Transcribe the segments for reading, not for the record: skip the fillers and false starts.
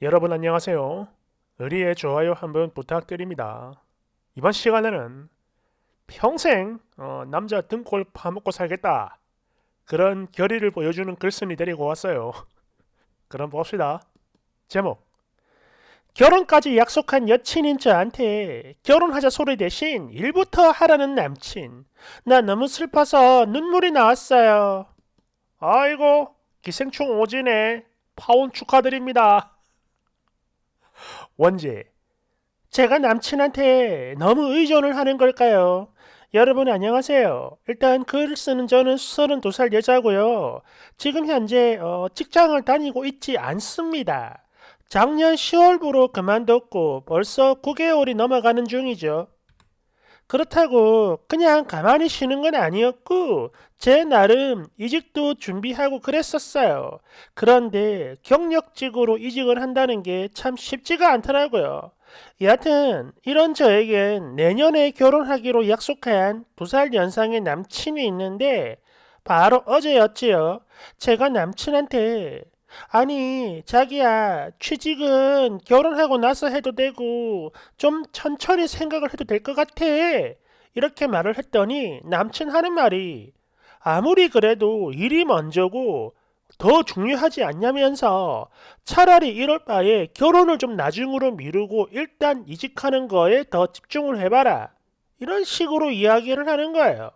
여러분 안녕하세요. 의리의 좋아요 한번 부탁드립니다. 이번 시간에는 평생 남자 등골 파먹고 살겠다. 그런 결의를 보여주는 글쓴이 데리고 왔어요. 그럼 봅시다. 제목: 결혼까지 약속한 여친인 저한테 결혼하자 소리 대신 일부터 하라는 남친. 나 너무 슬퍼서 눈물이 나왔어요. 아이고, 기생충 오지네. 파혼 축하드립니다. 원제: 제가 남친한테 너무 의존을 하는 걸까요? 여러분 안녕하세요. 일단 글 쓰는 저는 32살 여자고요. 지금 현재 직장을 다니고 있지 않습니다. 작년 10월부로 그만뒀고 벌써 9개월이 넘어가는 중이죠. 그렇다고 그냥 가만히 쉬는 건 아니었고 제 나름 이직도 준비하고 그랬었어요. 그런데 경력직으로 이직을 한다는 게 참 쉽지가 않더라고요. 여하튼 이런 저에겐 내년에 결혼하기로 약속한 2살 연상의 남친이 있는데 바로 어제였지요. 제가 남친한테 아니, 자기야, 취직은 결혼하고 나서 해도 되고, 좀 천천히 생각을 해도 될 것 같아. 이렇게 말을 했더니 남친 하는 말이 아무리 그래도 일이 먼저고 더 중요하지 않냐면서 차라리 이럴 바에 결혼을 좀 나중으로 미루고 일단 이직하는 거에 더 집중을 해봐라. 이런 식으로 이야기를 하는 거예요.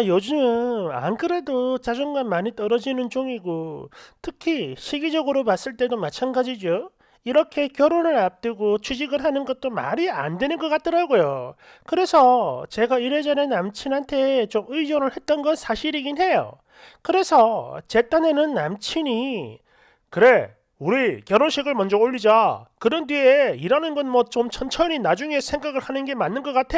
요즘 안 그래도 자존감 많이 떨어지는 중이고, 특히 시기적으로 봤을 때도 마찬가지죠. 이렇게 결혼을 앞두고 취직을 하는 것도 말이 안 되는 것 같더라고요. 그래서 제가 이래저래 남친한테 좀 의존을 했던 건 사실이긴 해요. 그래서 제 딴에는 남친이 그래, 우리 결혼식을 먼저 올리자. 그런 뒤에 일하는 건 뭐 좀 천천히 나중에 생각을 하는 게 맞는 것 같아.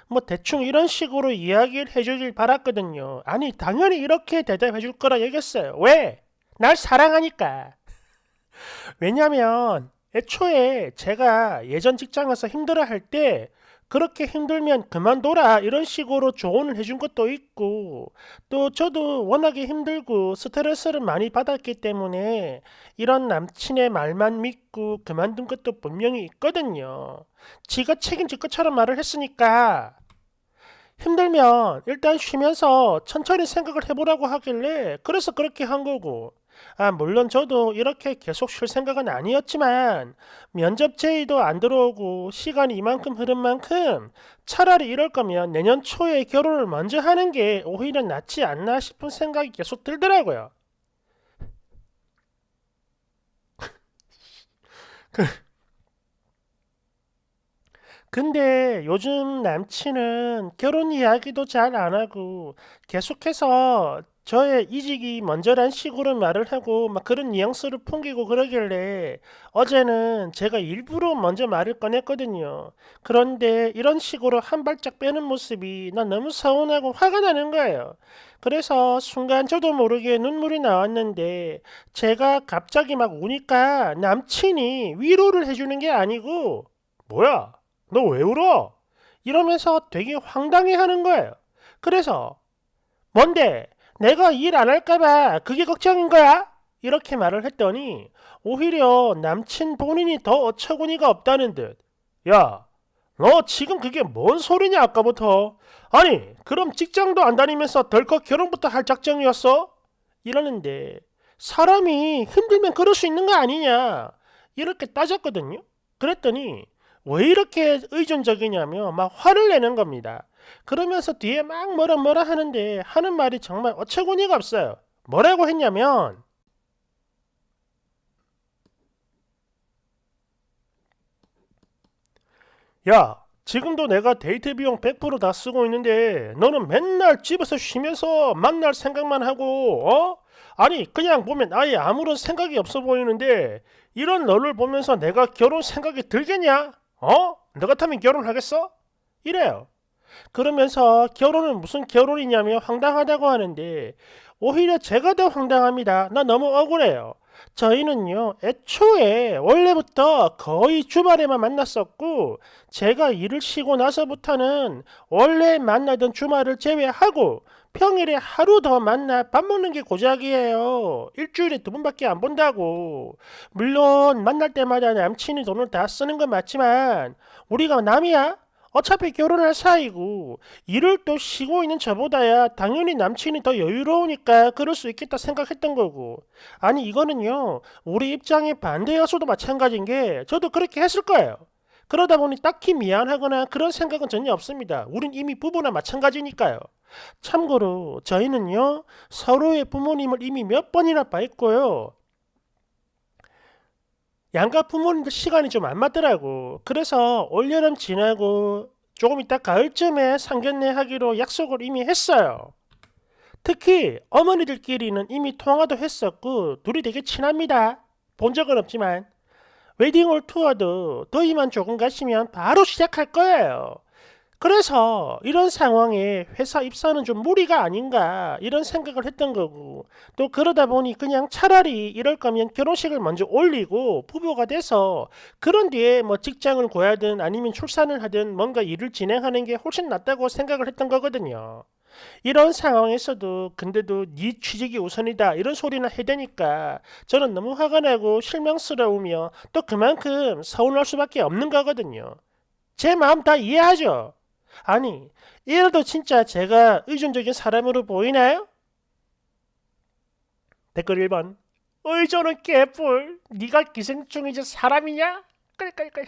뭐 대충 이런 식으로 이야기를 해주길 바랐거든요. 아니 당연히 이렇게 대답해 줄 거라 얘기했어요. 왜? 날 사랑하니까. 왜냐면 애초에 제가 예전 직장에서 힘들어 할 때 그렇게 힘들면 그만둬라 이런 식으로 조언을 해준 것도 있고 또 저도 워낙에 힘들고 스트레스를 많이 받았기 때문에 이런 남친의 말만 믿고 그만둔 것도 분명히 있거든요. 지가 책임질 것처럼 말을 했으니까 힘들면 일단 쉬면서 천천히 생각을 해보라고 하길래 그래서 그렇게 한 거고. 물론 저도 이렇게 계속 쉴 생각은 아니었지만 면접 제의도 안 들어오고 시간이 이만큼 흐른 만큼 차라리 이럴 거면 내년 초에 결혼을 먼저 하는 게 오히려 낫지 않나 싶은 생각이 계속 들더라고요. 근데 요즘 남친은 결혼 이야기도 잘 안 하고 계속해서 저의 이직이 먼저란 식으로 말을 하고 막 그런 뉘앙스를 풍기고 그러길래 어제는 제가 일부러 먼저 말을 꺼냈거든요. 그런데 이런 식으로 한 발짝 빼는 모습이 난 너무 서운하고 화가 나는 거예요. 그래서 순간 저도 모르게 눈물이 나왔는데 제가 갑자기 막 우니까 남친이 위로를 해주는 게 아니고 뭐야? 너 왜 울어? 이러면서 되게 황당해 하는 거예요. 그래서 뭔데? 내가 일 안 할까봐 그게 걱정인 거야? 이렇게 말을 했더니 오히려 남친 본인이 더 어처구니가 없다는 듯. 야, 너 지금 그게 뭔 소리냐 아까부터. 아니, 그럼 직장도 안 다니면서 덜컥 결혼부터 할 작정이었어? 이러는데 사람이 힘들면 그럴 수 있는 거 아니냐? 이렇게 따졌거든요. 그랬더니 왜 이렇게 의존적이냐며 막 화를 내는 겁니다. 그러면서 뒤에 막 뭐라 하는데 하는 말이 정말 어처구니가 없어요. 뭐라고 했냐면 야, 지금도 내가 데이트 비용 100%다 쓰고 있는데 너는 맨날 집에서 쉬면서 만날 생각만 하고 아니 그냥 보면 아예 아무런 생각이 없어 보이는데 이런 너를 보면서 내가 결혼 생각이 들겠냐? 너 같으면 결혼하겠어? 이래요. 그러면서 결혼은 무슨 결혼이냐며 황당하다고 하는데 오히려 제가 더 황당합니다. 나 너무 억울해요. 저희는요, 애초에 원래부터 거의 주말에만 만났었고, 제가 일을 쉬고 나서부터는 원래 만나던 주말을 제외하고 평일에 하루 더 만나 밥 먹는 게 고작이에요. 일주일에 2번밖에 안 본다고. 물론 만날 때마다 남친이 돈을 다 쓰는 건 맞지만 우리가 남이야? 어차피 결혼할 사이고 일을 또 쉬고 있는 저보다야 당연히 남친이 더 여유로우니까 그럴 수 있겠다 생각했던 거고. 아니 이거는요, 우리 입장에 반대여서도 마찬가지인 게 저도 그렇게 했을 거예요. 그러다 보니 딱히 미안하거나 그런 생각은 전혀 없습니다. 우린 이미 부부나 마찬가지니까요. 참고로 저희는요, 서로의 부모님을 이미 몇 번이나 봐있고요. 양가 부모님들 시간이 좀 안 맞더라고. 그래서 올여름 지나고 조금 이따 가을쯤에 상견례 하기로 약속을 이미 했어요. 특히 어머니들끼리는 이미 통화도 했었고 둘이 되게 친합니다. 본 적은 없지만. 웨딩홀 투어도 더위만 조금 가시면 바로 시작할 거예요. 그래서 이런 상황에 회사 입사는 좀 무리가 아닌가 이런 생각을 했던 거고, 또 그러다 보니 그냥 차라리 이럴 거면 결혼식을 먼저 올리고 부부가 돼서 그런 뒤에 뭐 직장을 구하든 아니면 출산을 하든 뭔가 일을 진행하는 게 훨씬 낫다고 생각을 했던 거거든요. 이런 상황에서도 근데도 네 취직이 우선이다 이런 소리나 해대니까 저는 너무 화가 나고 실망스러우며 또 그만큼 서운할 수밖에 없는 거거든요. 제 마음 다 이해하죠? 아니, 이래도 진짜 제가 의존적인 사람으로 보이나요? 댓글 1번. 의존은 개뿔. 네가 기생충이지 사람이냐? 끌끌끌.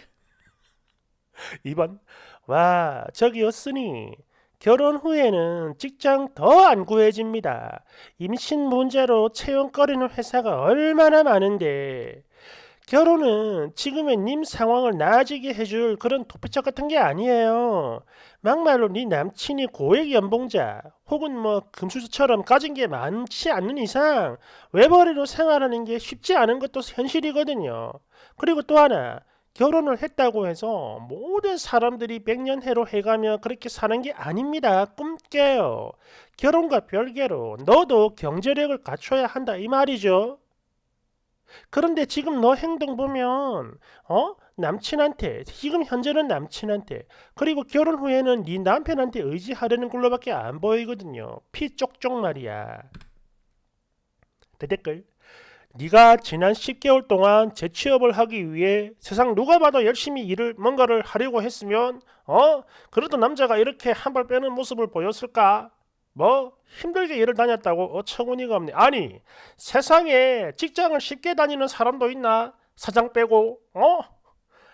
2번. 와, 저기였으니 결혼 후에는 직장 더 안 구해집니다. 임신 문제로 채용거리는 회사가 얼마나 많은데 결혼은 지금의 님 상황을 나아지게 해줄 그런 도피처 같은 게 아니에요. 막말로 네 남친이 고액 연봉자 혹은 뭐 금수저처럼 가진 게 많지 않는 이상 외벌이로 생활하는 게 쉽지 않은 것도 현실이거든요. 그리고 또 하나, 결혼을 했다고 해서 모든 사람들이 백년해로 해가며 그렇게 사는 게 아닙니다. 꿈 깨요. 결혼과 별개로 너도 경제력을 갖춰야 한다 이 말이죠. 그런데 지금 너 행동 보면 남친한테, 지금 현재는 남친한테, 그리고 결혼 후에는 네 남편한테 의지하려는 걸로밖에 안 보이거든요. 피 쪽쪽 말이야. 댓글. 네가 지난 10개월 동안 재취업을 하기 위해 세상 누가 봐도 열심히 일을 뭔가를 하려고 했으면 그래도 남자가 이렇게 한 발 빼는 모습을 보였을까? 뭐 힘들게 일을 다녔다고 어처구니가 없네. 아니 세상에 직장을 쉽게 다니는 사람도 있나? 사장 빼고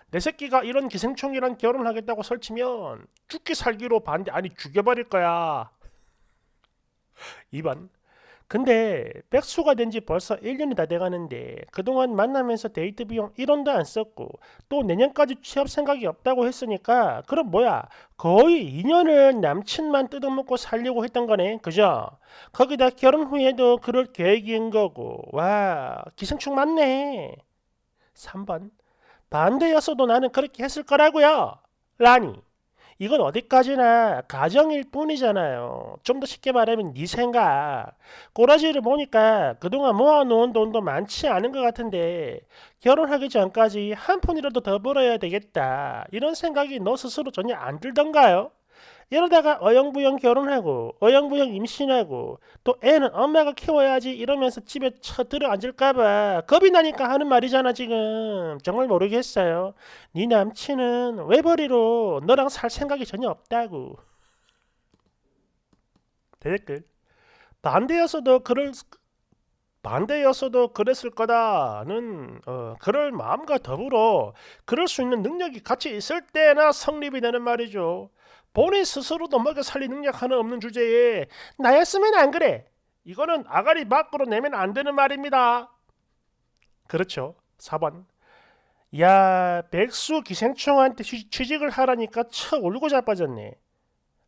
내 새끼가 이런 기생충이랑 결혼하겠다고 설치면 죽기 살기로 반대, 아니 죽여버릴 거야. 2번. 근데 백수가 된 지 벌써 1년이 다 돼가는데 그동안 만나면서 데이트 비용 1원도 안 썼고 또 내년까지 취업 생각이 없다고 했으니까 그럼 뭐야, 거의 2년을 남친만 뜯어먹고 살려고 했던 거네, 그죠? 거기다 결혼 후에도 그럴 계획인 거고. 와, 기생충 맞네. 3번. 반대였어도 나는 그렇게 했을 거라고요. 라니, 이건 어디까지나 가정일 뿐이잖아요. 좀 더 쉽게 말하면 네 생각. 꼬라지를 보니까 그동안 모아놓은 돈도 많지 않은 것 같은데 결혼하기 전까지 한 푼이라도 더 벌어야 되겠다, 이런 생각이 너 스스로 전혀 안 들던가요? 이러다가 어영부영 결혼하고 어영부영 임신하고 또 애는 엄마가 키워야지 이러면서 집에 쳐 들어앉을까봐 겁이 나니까 하는 말이잖아 지금. 정말 모르겠어요. 네 남친은 외벌이로 너랑 살 생각이 전혀 없다고. 댓글. 반대였어도 그럴 반대였어도 그랬을 거다는 그럴 마음과 더불어 그럴 수 있는 능력이 같이 있을 때나 성립이 되는 말이죠. 본인 스스로도 먹여 살릴 능력 하나 없는 주제에 나였으면 안 그래, 이거는 아가리 밖으로 내면 안 되는 말입니다. 그렇죠. 4번. 야, 백수 기생충한테 취직을 하라니까 척 울고 자빠졌네.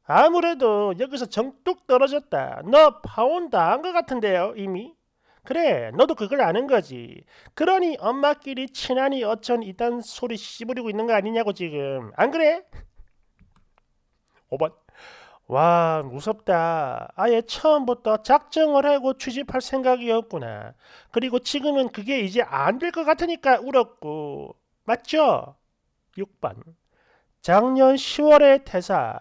아무래도 여기서 정뚝 떨어졌다. 너 파혼 당한 것 같은데요 이미. 그래, 너도 그걸 아는 거지. 그러니 엄마끼리 친하니 어쩐 이딴 소리 씨부리고 있는 거 아니냐고 지금. 안 그래? 5번. 와, 무섭다. 아예 처음부터 작정을 하고 취집할 생각이었구나. 그리고 지금은 그게 이제 안 될 것 같으니까 울었고. 맞죠? 6번. 작년 10월의 퇴사.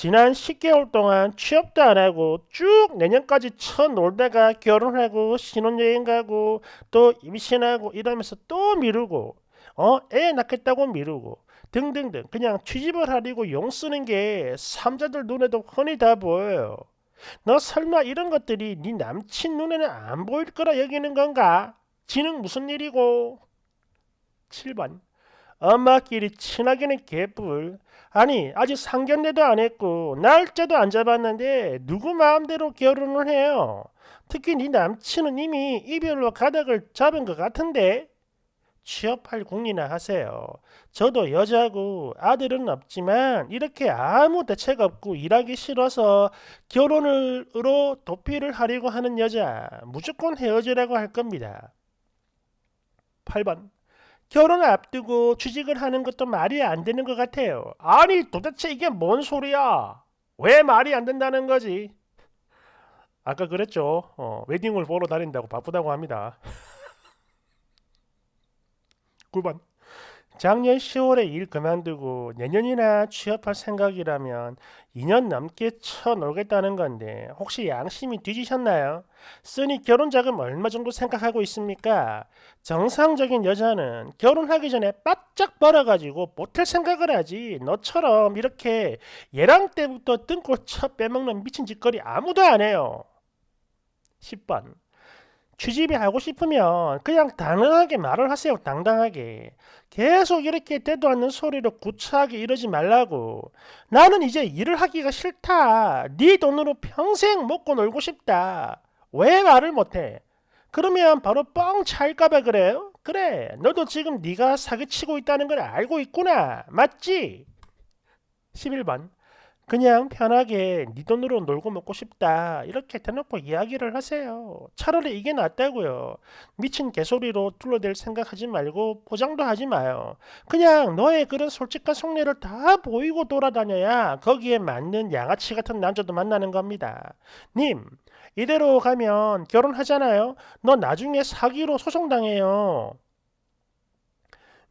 지난 10개월 동안 취업도 안 하고 쭉 내년까지 쳐놀다가 결혼하고 신혼여행 가고 또 임신하고 이러면서 또 미루고 애 낳겠다고 미루고 등등등 그냥 취집을 하려고 용 쓰는 게 삼자들 눈에도 훤히 다 보여요. 너 설마 이런 것들이 네 남친 눈에는 안 보일 거라 여기는 건가? 지는 무슨 일이고? 7번 엄마끼리 친하게는 개뿔. 아니 아직 상견례도 안 했고 날짜도 안 잡았는데 누구 마음대로 결혼을 해요. 특히 네 남친은 이미 이별로 가닥을 잡은 것 같은데. 취업할 궁리나 하세요. 저도 여자고 아들은 없지만 이렇게 아무 대책 없고 일하기 싫어서 결혼으로 도피를 하려고 하는 여자 무조건 헤어지라고 할 겁니다. 8번 결혼을 앞두고 취직을 하는 것도 말이 안 되는 것 같아요. 아니 도대체 이게 뭔 소리야? 왜 말이 안 된다는 거지? 아까 그랬죠. 웨딩을 보러 다닌다고 바쁘다고 합니다. 9번 작년 10월에 일 그만두고 내년이나 취업할 생각이라면 2년 넘게 쳐놀겠다는 건데 혹시 양심이 뒤지셨나요? 쓰니 결혼자금 얼마 정도 생각하고 있습니까? 정상적인 여자는 결혼하기 전에 바짝 벌어가지고 모텔 생각을 하지 너처럼 이렇게 예랑 때부터 등골 쳐 빼먹는 미친 짓거리 아무도 안 해요. 10번 취집이 하고 싶으면 그냥 당당하게 말을 하세요. 당당하게. 계속 이렇게 때도 않는 소리로 구차하게 이러지 말라고. 나는 이제 일을 하기가 싫다. 네 돈으로 평생 먹고 놀고 싶다. 왜 말을 못해? 그러면 바로 뻥 차일까봐 그래요? 그래. 너도 지금 네가 사기치고 있다는 걸 알고 있구나. 맞지? 11번 그냥 편하게 네 돈으로 놀고 먹고 싶다 이렇게 대놓고 이야기를 하세요. 차라리 이게 낫다고요. 미친 개소리로 둘러댈 생각하지 말고 포장도 하지 마요. 그냥 너의 그런 솔직한 속내를 다 보이고 돌아다녀야 거기에 맞는 양아치 같은 남자도 만나는 겁니다. 님 이대로 가면 결혼하잖아요. 너 나중에 사기로 소송당해요.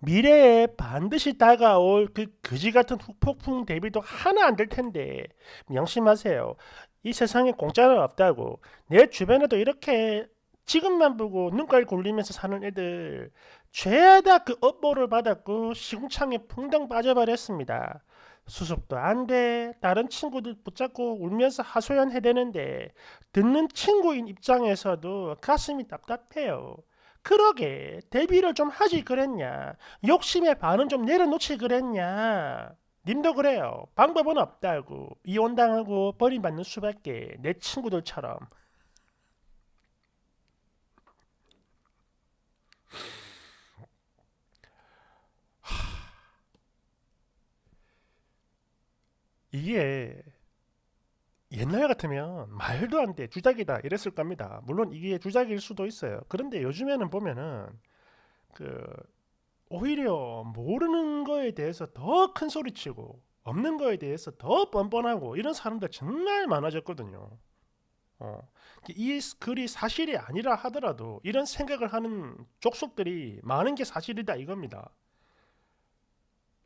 미래에 반드시 다가올 그 거지 같은 후폭풍 대비도 하나 안 될 텐데 명심하세요. 이 세상에 공짜는 없다고. 내 주변에도 이렇게 지금만 보고 눈깔 굴리면서 사는 애들 죄다 그 업보를 받았고 시궁창에 퐁당 빠져버렸습니다. 수습도 안 돼. 다른 친구들 붙잡고 울면서 하소연 해대는데 듣는 친구인 입장에서도 가슴이 답답해요. 그러게 대비를 좀 하지 그랬냐. 욕심의 반은 좀 내려놓지 그랬냐. 님도 그래요. 방법은 없다고. 이혼당하고 버림받는 수밖에. 내 친구들처럼. 이게 옛날 같으면 말도 안 돼. 주작이다. 이랬을 겁니다. 물론 이게 주작일 수도 있어요. 그런데 요즘에는 보면은 그 오히려 모르는 거에 대해서 더 큰 소리 치고 없는 거에 대해서 더 뻔뻔하고 이런 사람들 정말 많아졌거든요. 어, 이 글이 사실이 아니라 하더라도 이런 생각을 하는 족속들이 많은 게 사실이다 이겁니다.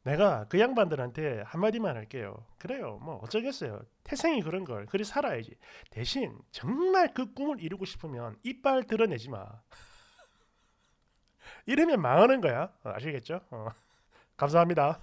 내가 그 양반들한테 한마디만 할게요. 그래요. 뭐 어쩌겠어요. 태생이 그런 걸. 그리 살아야지. 대신 정말 그 꿈을 이루고 싶으면 이빨 드러내지 마. 이러면 망하는 거야. 아시겠죠? 감사합니다.